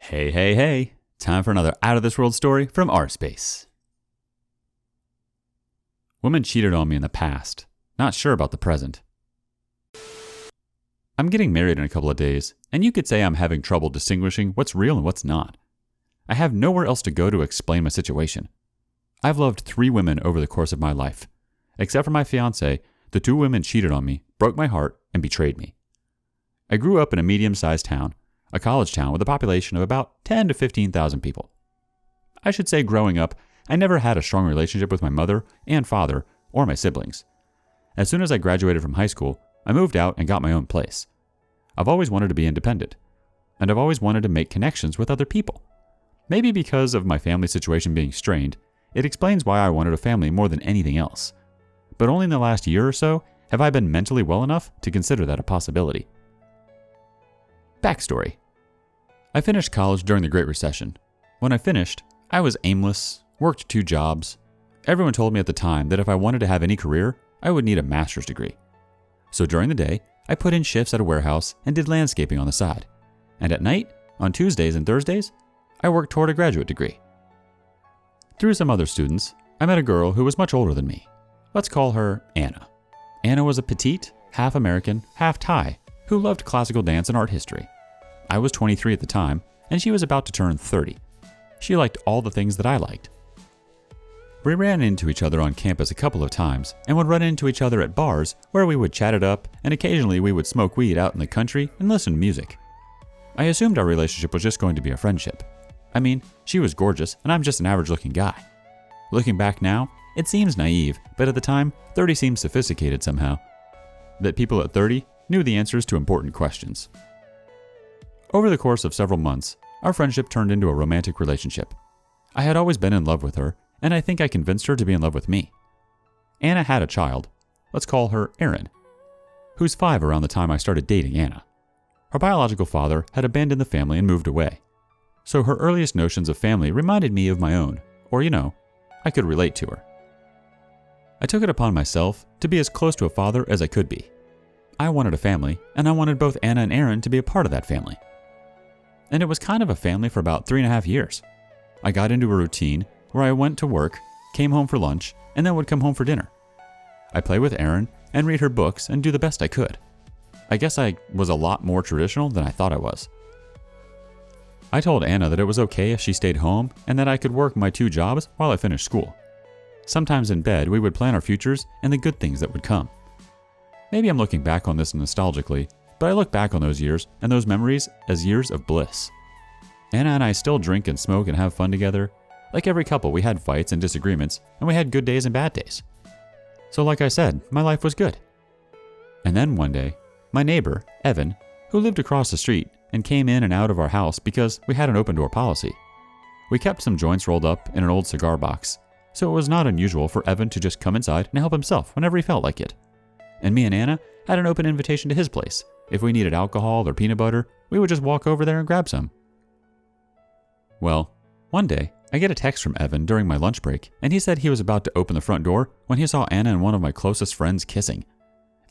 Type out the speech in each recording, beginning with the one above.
Hey, hey, hey. Time for another out-of-this-world story from rSpace. Woman cheated on me in the past. Not sure about the present. I'm getting married in a couple of days, and you could say I'm having trouble distinguishing what's real and what's not. I have nowhere else to go to explain my situation. I've loved 3 women over the course of my life. Except for my fiancée, the 2 women cheated on me, broke my heart, and betrayed me. I grew up in a medium-sized town, a college town with a population of about 10 to 15,000 people. I should say growing up, I never had a strong relationship with my mother and father or my siblings. As soon as I graduated from high school, I moved out and got my own place. I've always wanted to be independent, and I've always wanted to make connections with other people. Maybe because of my family situation being strained, it explains why I wanted a family more than anything else. But only in the last year or so have I been mentally well enough to consider that a possibility. Backstory. I finished college during the Great Recession. When I finished, I was aimless, worked 2 jobs. Everyone told me at the time that if I wanted to have any career, I would need a master's degree. So during the day, I put in shifts at a warehouse and did landscaping on the side. And at night, on Tuesdays and Thursdays, I worked toward a graduate degree. Through some other students, I met a girl who was much older than me. Let's call her Anna. Anna was a petite, half American, half Thai, who loved classical dance and art history. I was 23 at the time, and she was about to turn 30. She liked all the things that I liked. We ran into each other on campus a couple of times, and would run into each other at bars where we would chat it up, and occasionally we would smoke weed out in the country and listen to music. I assumed our relationship was just going to be a friendship. I mean, she was gorgeous, and I'm just an average-looking guy. Looking back now, it seems naive, but at the time, 30 seemed sophisticated somehow. That people at 30 knew the answers to important questions. Over the course of several months, our friendship turned into a romantic relationship. I had always been in love with her, and I think I convinced her to be in love with me. Anna had a child, let's call her Aaron, who's 5 around the time I started dating Anna. Her biological father had abandoned the family and moved away. So her earliest notions of family reminded me of my own, or I could relate to her. I took it upon myself to be as close to a father as I could be. I wanted a family, and I wanted both Anna and Aaron to be a part of that family. And it was kind of a family for about 3.5 years. I got into a routine where I went to work, came home for lunch, and then would come home for dinner. I play with Aaron and read her books and do the best I could. I guess I was a lot more traditional than I thought I was. I told Anna that it was okay if she stayed home and that I could work my 2 jobs while I finished school. Sometimes in bed, we would plan our futures and the good things that would come. Maybe I'm looking back on this nostalgically, but I look back on those years and those memories as years of bliss. Anna and I still drink and smoke and have fun together. Like every couple, we had fights and disagreements, and we had good days and bad days. So like I said, my life was good. And then one day, my neighbor, Evan, who lived across the street and came in and out of our house because we had an open door policy. We kept some joints rolled up in an old cigar box, so it was not unusual for Evan to just come inside and help himself whenever he felt like it. And me and Anna had an open invitation to his place. If we needed alcohol or peanut butter, we would just walk over there and grab some. Well, one day, I get a text from Evan during my lunch break, and he said he was about to open the front door when he saw Anna and one of my closest friends kissing.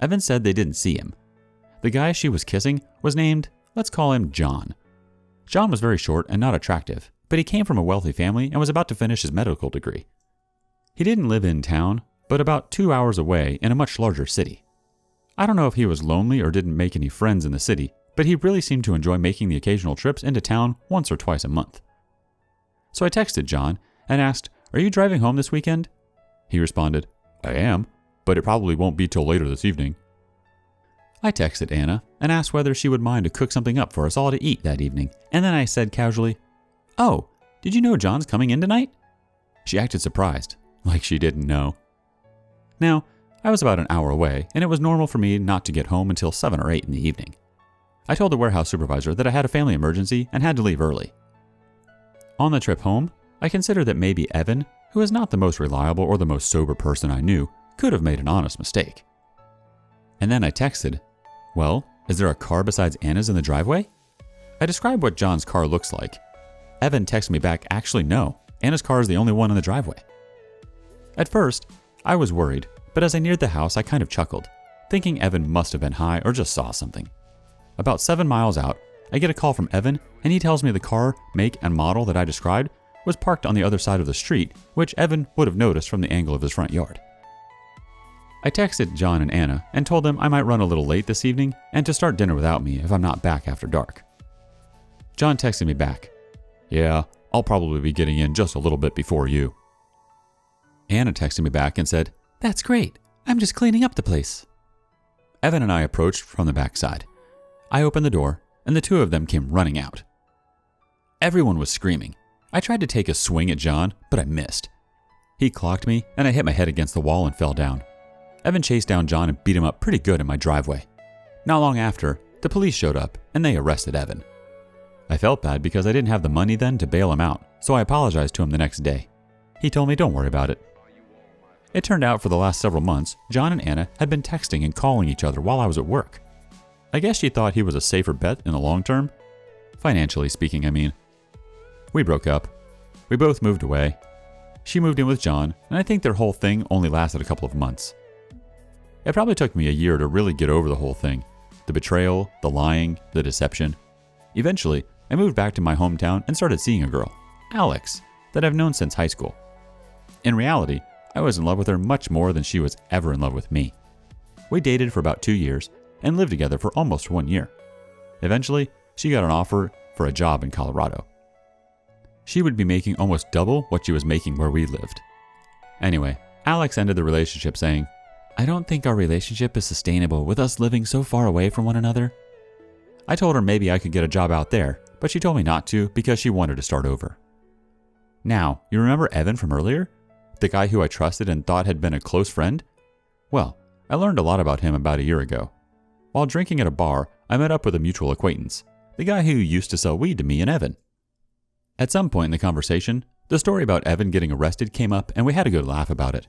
Evan said they didn't see him. The guy she was kissing was named, let's call him John. John was very short and not attractive, but he came from a wealthy family and was about to finish his medical degree. He didn't live in town, but about 2 hours away in a much larger city. I don't know if he was lonely or didn't make any friends in the city, but he really seemed to enjoy making the occasional trips into town once or twice a month. So I texted John and asked, "Are you driving home this weekend?" He responded, "I am, but it probably won't be till later this evening." I texted Anna and asked whether she would mind to cook something up for us all to eat that evening, and then I said casually, "Oh, did you know John's coming in tonight?" She acted surprised, like she didn't know. Now, I was about an hour away, and it was normal for me not to get home until 7 or 8 in the evening. I told the warehouse supervisor that I had a family emergency and had to leave early. On the trip home, I considered that maybe Evan, who is not the most reliable or the most sober person I knew, could have made an honest mistake. And then I texted, "Well, is there a car besides Anna's in the driveway?" I described what John's car looks like. Evan texted me back, "Actually, no. Anna's car is the only one in the driveway." At first, I was worried, but as I neared the house, I kind of chuckled, thinking Evan must have been high or just saw something. About 7 miles out, I get a call from Evan, and he tells me the car, make, and model that I described was parked on the other side of the street, which Evan would have noticed from the angle of his front yard. I texted John and Anna and told them I might run a little late this evening and to start dinner without me if I'm not back after dark. John texted me back, "Yeah, I'll probably be getting in just a little bit before you." Anna texted me back and said, "That's great. I'm just cleaning up the place." Evan and I approached from the backside. I opened the door, and the two of them came running out. Everyone was screaming. I tried to take a swing at John, but I missed. He clocked me, and I hit my head against the wall and fell down. Evan chased down John and beat him up pretty good in my driveway. Not long after, the police showed up, and they arrested Evan. I felt bad because I didn't have the money then to bail him out, so I apologized to him the next day. He told me don't worry about it. It turned out for the last several months, John and Anna had been texting and calling each other while I was at work. I guess she thought he was a safer bet in the long term. Financially speaking, I mean. We broke up. We both moved away. She moved in with John, and I think their whole thing only lasted a couple of months. It probably took me a year to really get over the whole thing. The betrayal, the lying, the deception. Eventually, I moved back to my hometown and started seeing a girl, Alex, that I've known since high school. In reality, I was in love with her much more than she was ever in love with me. We dated for about 2 years and lived together for almost 1 year. Eventually, she got an offer for a job in Colorado. She would be making almost double what she was making where we lived. Anyway, Alex ended the relationship saying, "I don't think our relationship is sustainable with us living so far away from one another." I told her maybe I could get a job out there, but she told me not to because she wanted to start over. Now, you remember Evan from earlier? The guy who I trusted and thought had been a close friend? Well, I learned a lot about him about a year ago. While drinking at a bar, I met up with a mutual acquaintance, the guy who used to sell weed to me and Evan. At some point in the conversation, the story about Evan getting arrested came up and we had a good laugh about it.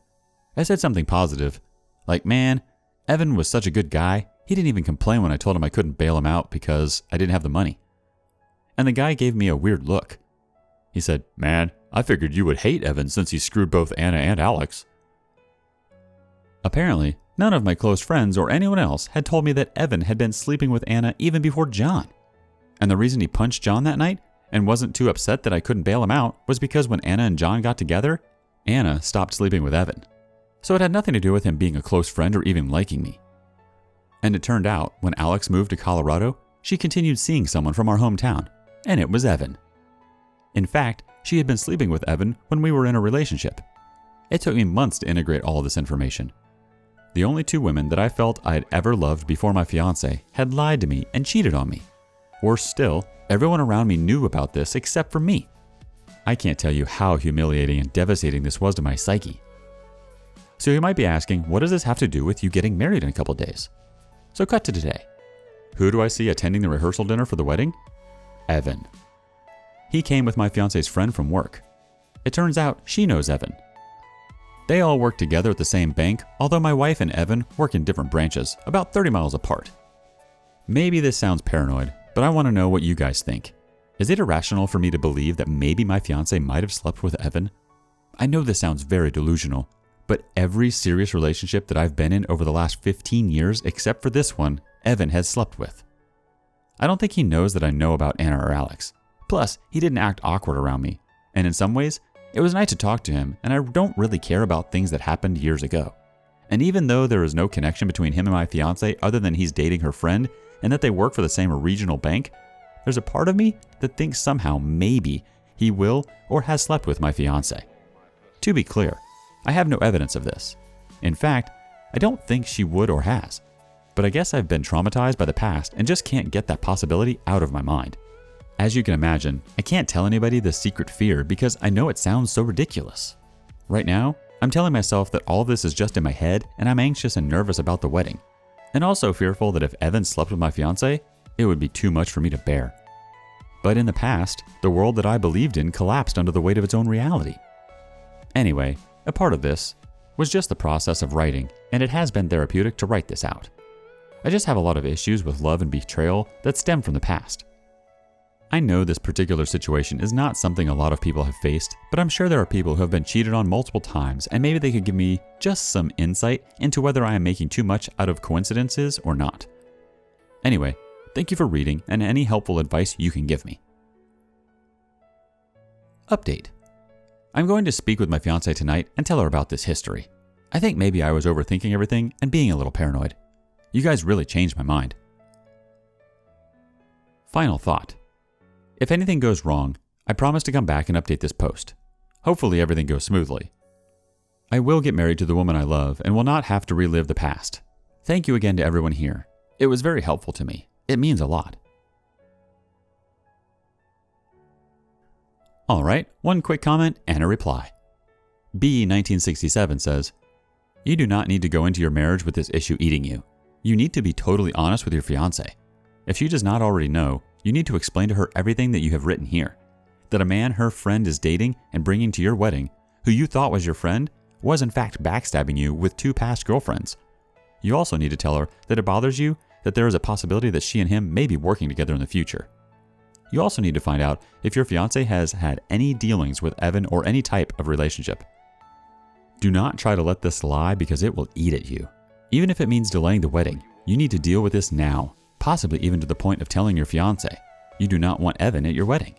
I said something positive, like, "Man, Evan was such a good guy, he didn't even complain when I told him I couldn't bail him out because I didn't have the money." And the guy gave me a weird look. He said, "Man, I figured you would hate Evan since he screwed both Anna and Alex." Apparently, none of my close friends or anyone else had told me that Evan had been sleeping with Anna even before John. And the reason he punched John that night and wasn't too upset that I couldn't bail him out was because when Anna and John got together, Anna stopped sleeping with Evan. So it had nothing to do with him being a close friend or even liking me. And it turned out, when Alex moved to Colorado, she continued seeing someone from our hometown, and it was Evan. In fact, she had been sleeping with Evan when we were in a relationship. It took me months to integrate all of this information. The only two women that I felt I had ever loved before my fiancé had lied to me and cheated on me. Worse still, everyone around me knew about this except for me. I can't tell you how humiliating and devastating this was to my psyche. So you might be asking, what does this have to do with you getting married in a couple days? So cut to today. Who do I see attending the rehearsal dinner for the wedding? Evan. He came with my fiancé's friend from work. It turns out she knows Evan. They all work together at the same bank, although my wife and Evan work in different branches, about 30 miles apart. Maybe this sounds paranoid, but I want to know what you guys think. Is it irrational for me to believe that maybe my fiancé might have slept with Evan? I know this sounds very delusional, but every serious relationship that I've been in over the last 15 years, except for this one, Evan has slept with. I don't think he knows that I know about Anna or Alex. Plus, he didn't act awkward around me, and in some ways, it was nice to talk to him, and I don't really care about things that happened years ago. And even though there is no connection between him and my fiancé other than he's dating her friend and that they work for the same regional bank, there's a part of me that thinks somehow maybe he will or has slept with my fiancé. To be clear, I have no evidence of this. In fact, I don't think she would or has. But I guess I've been traumatized by the past and just can't get that possibility out of my mind. As you can imagine, I can't tell anybody this secret fear because I know it sounds so ridiculous. Right now, I'm telling myself that all of this is just in my head and I'm anxious and nervous about the wedding. And also fearful that if Evan slept with my fiancé, it would be too much for me to bear. But in the past, the world that I believed in collapsed under the weight of its own reality. Anyway, a part of this was just the process of writing, and it has been therapeutic to write this out. I just have a lot of issues with love and betrayal that stem from the past. I know this particular situation is not something a lot of people have faced, but I'm sure there are people who have been cheated on multiple times, and maybe they could give me just some insight into whether I am making too much out of coincidences or not. Anyway, Thank you for reading and any helpful advice you can give me. Update. I'm going to speak with my fiancée tonight and tell her about this history. I think maybe I was overthinking everything and being a little paranoid. You guys really changed my mind. Final thought. If anything goes wrong, I promise to come back and update this post. Hopefully everything goes smoothly. I will get married to the woman I love and will not have to relive the past. Thank you again to everyone here. It was very helpful to me. It means a lot. Alright, one quick comment and a reply. B1967 says, you do not need to go into your marriage with this issue eating you. You need to be totally honest with your fiancé. If she does not already know, you need to explain to her everything that you have written here. That a man her friend is dating and bringing to your wedding, who you thought was your friend, was in fact backstabbing you with 2 past girlfriends. You also need to tell her that it bothers you that there is a possibility that she and him may be working together in the future. You also need to find out if your fiancé has had any dealings with Evan or any type of relationship. Do not try to let this slide because it will eat at you. Even if it means delaying the wedding, you need to deal with this now, possibly even to the point of telling your fiancé. You do not want Evan at your wedding.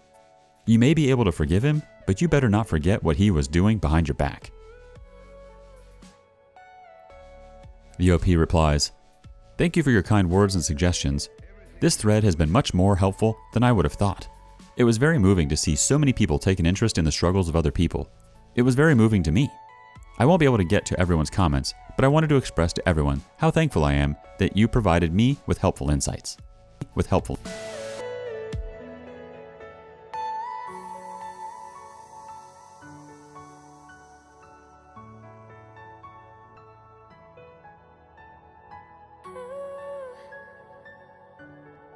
You may be able to forgive him, but you better not forget what he was doing behind your back. The OP replies, thank you for your kind words and suggestions. This thread has been much more helpful than I would have thought. It was very moving to see so many people take an interest in the struggles of other people. It was very moving to me. I won't be able to get to everyone's comments, but I wanted to express to everyone how thankful I am that you provided me with helpful insights.